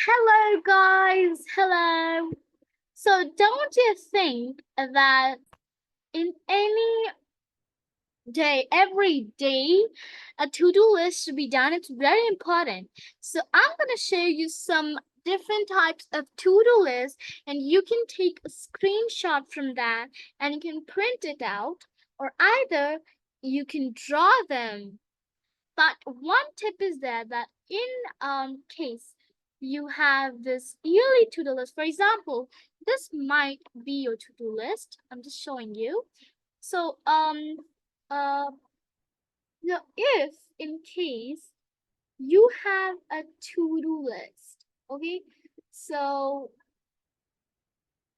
Hello, guys. Hello. So, don't you think that in any day, every day, a to-do list should be done? It's very important. So, I'm going to show you some different types of to-do lists, and you can take a screenshot from that and you can print it out, or either you can draw them. But one tip is there that in case you have this yearly to-do list, for example, this might be your to-do list. I'm just showing you. So uh if in case you have a to-do list, okay, so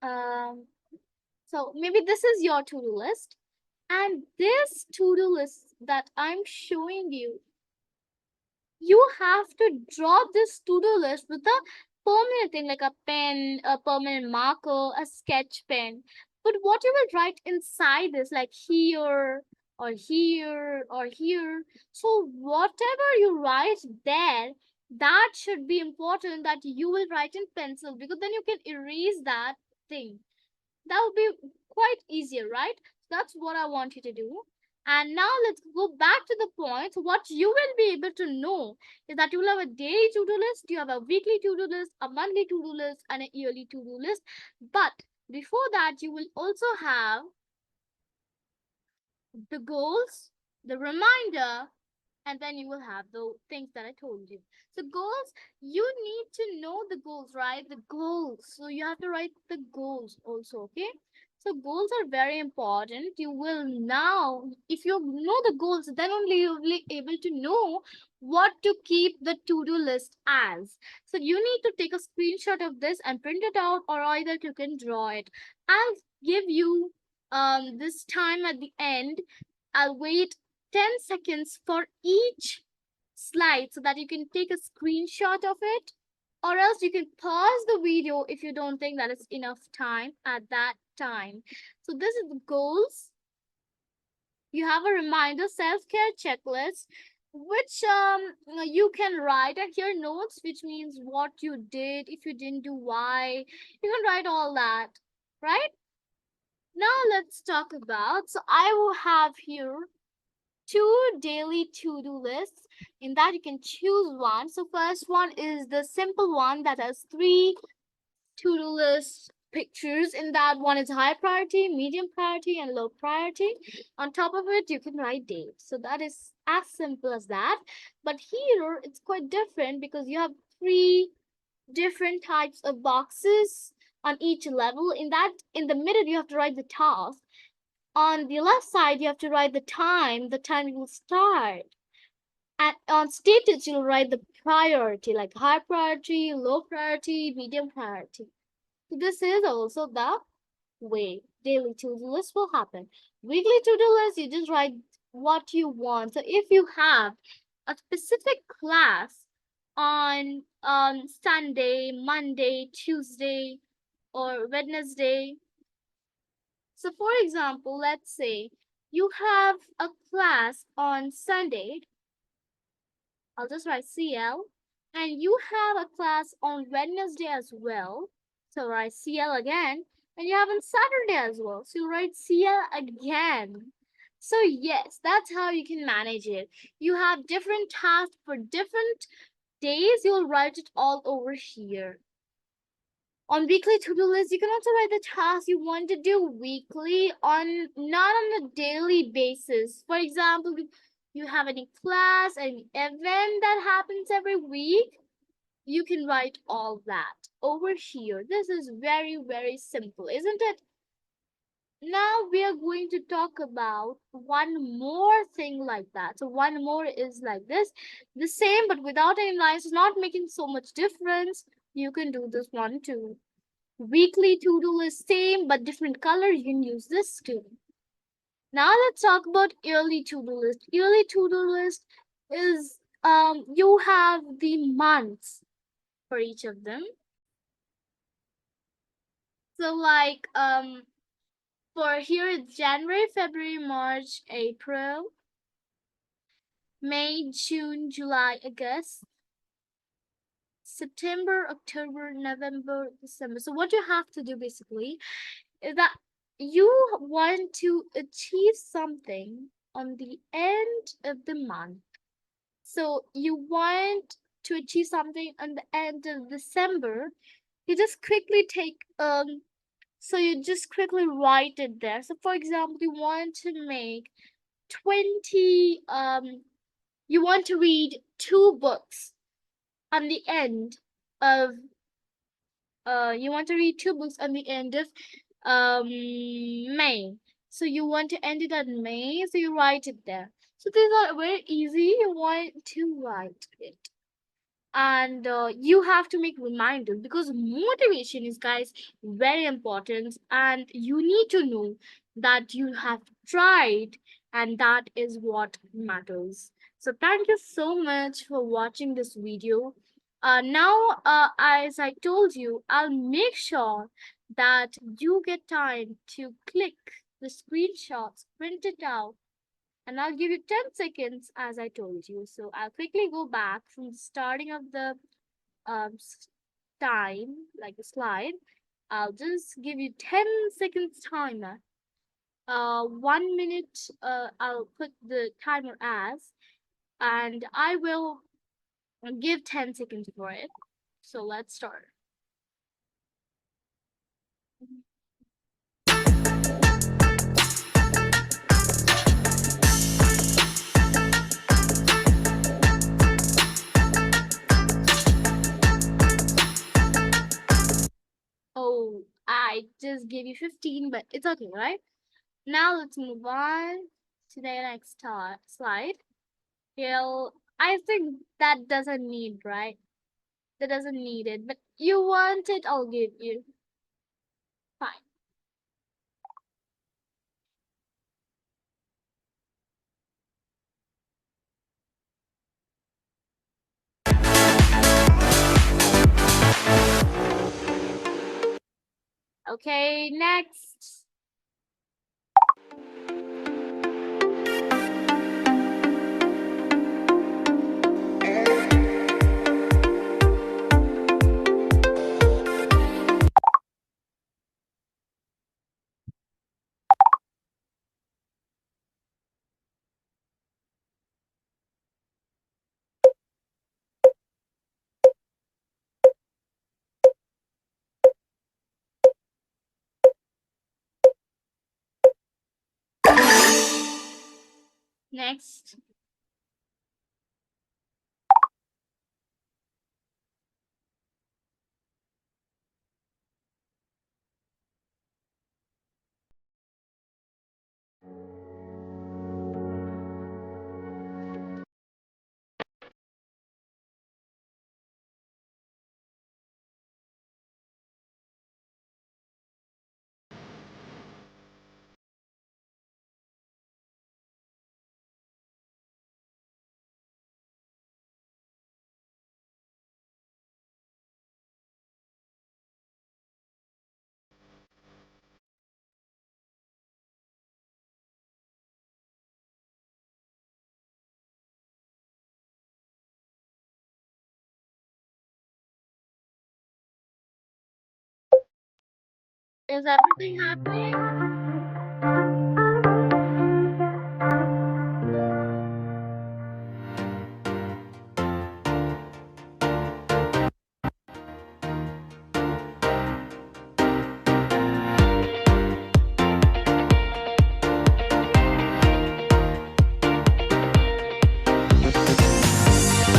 um so maybe this is your to-do list, and this to-do list that I'm showing you have to draw this to-do list with a permanent thing like a pen, a permanent marker, a sketch pen. But what you will write inside this, like here or here or here. So whatever you write there, that should be important that you will write in pencil, because then you can erase that thing. That would be quite easier, right? That's what I want you to do. And now let's go back to the point. What you will be able to know is that you will have a daily to-do list, you have a weekly to-do list, a monthly to-do list, and a yearly to-do list. But before that, you will also have the goals, the reminder, and then you will have the things that I told you. So goals, you need to know the goals, right? The goals. So you have to write the goals also, okay? So goals are very important. You will now, if you know the goals, then only you will be able to know what to keep the to-do list as. So you need to take a screenshot of this and print it out, or either you can draw it. I'll give you this time at the end. I'll wait 10 seconds for each slide so that you can take a screenshot of it, or else you can pause the video if you don't think that it's enough time at that time. So this is the goals. You have a reminder, self-care checklist, which you can write, and here notes, which means what you did, if you didn't do, why. You can write all that, right? Now let's talk about, so I will have here two daily to-do lists. In that you can choose one. So first one is the simple one that has three to-do list pictures. In that one is high priority, medium priority, and low priority. On top of it, you can write dates. So that is as simple as that. But here it's quite different because you have three different types of boxes on each level. In that, in the middle, you have to write the task. On the left side, you have to write the time you will start. And on status, you'll write the priority, like high priority, low priority, medium priority. So this is also the way daily to-do list will happen. Weekly to-do list, you just write what you want. So if you have a specific class on Sunday, Monday, Tuesday, or Wednesday. So for example, let's say you have a class on Sunday. I'll just write CL. And you have a class on Wednesday as well. So write CL again. And you have on Saturday as well. So you write CL again. So yes, that's how you can manage it. You have different tasks for different days. You'll write it all over here. On weekly to-do list, you can also write the tasks you want to do weekly, on not on a daily basis. For example, you have any class, an event that happens every week, you can write all that over here. This is very, very simple, isn't it? Now we are going to talk about one more thing like that. So one more is like this, the same but without any lines, not making so much difference. You can do this one too. Weekly to-do list, same but different color, you can use this too. Now let's talk about yearly to-do list. Yearly to-do list is you have the months for each of them. So like for here it's January, February, March, April, May, June, July, August, September, October, November, December. So what you have to do basically is that you want to achieve something on the end of the month. So you want to achieve something on the end of December. You just quickly take so you just quickly write it there. So for example, you want to make 20 you want to read 2 books on the end of you want to read 2 books on the end of May. So you want to end it on May, so you write it there. So these are very easy. You want to write it. And you have to make reminders because motivation is, guys, very important, and you need to know that you have tried, and that is what matters. So thank you so much for watching this video. Now, as I told you, I'll make sure that you get time to click the screenshots, print it out, and I'll give you 10 seconds as I told you. So I'll quickly go back from the starting of the time, like the slide. I'll just give you 10 seconds timer. 1 minute, I'll put the timer as, and I will give 10 seconds for it. So let's start. Oh, I just gave you 15, but it's okay, right? Now let's move on to the next slide. I think that doesn't need, right? That doesn't need it, but you want it, I'll give you. Fine. Okay, next. Next. Is everything happening?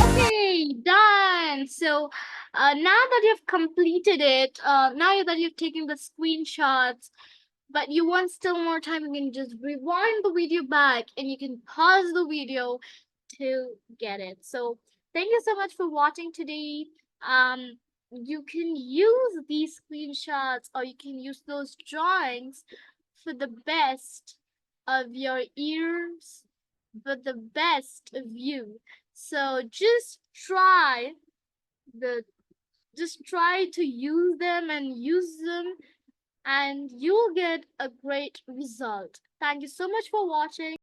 Okay, done. So now that you've completed it, now that you've taken the screenshots, but you want still more time, you can just rewind the video back and you can pause the video to get it. So thank you so much for watching today. You can use these screenshots or you can use those drawings for the best of your ears, for the best of you. So the just try to use them and you'll get a great result. Thank you so much for watching.